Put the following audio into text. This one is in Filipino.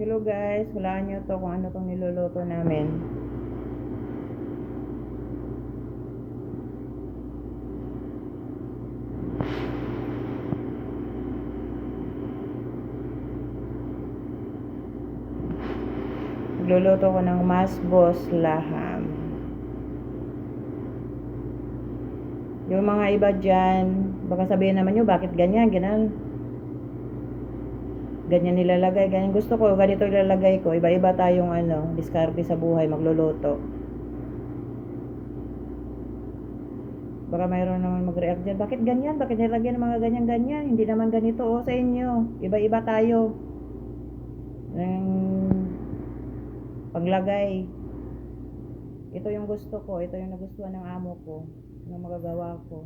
Hello guys, hulaan nyo to kung ano tong niluluto namin. Nagluluto ko ng masbos laham. Yung mga iba dyan, baka sabihin naman nyo, bakit ganyan, ganyan nilalagay, ganyan. Gusto ko, ganito ilalagay ko. Iba-iba tayong diskarte sa buhay, magluluto. Baka mayroon naman mag-react dyan, bakit ganyan, bakit nilagyan ng mga ganyan-ganyan, hindi naman ganito sa inyo. Iba-iba tayo ng paglagay. Ito yung gusto ko, ito yung nagustuhan ng amo ko, yung magagawa ko.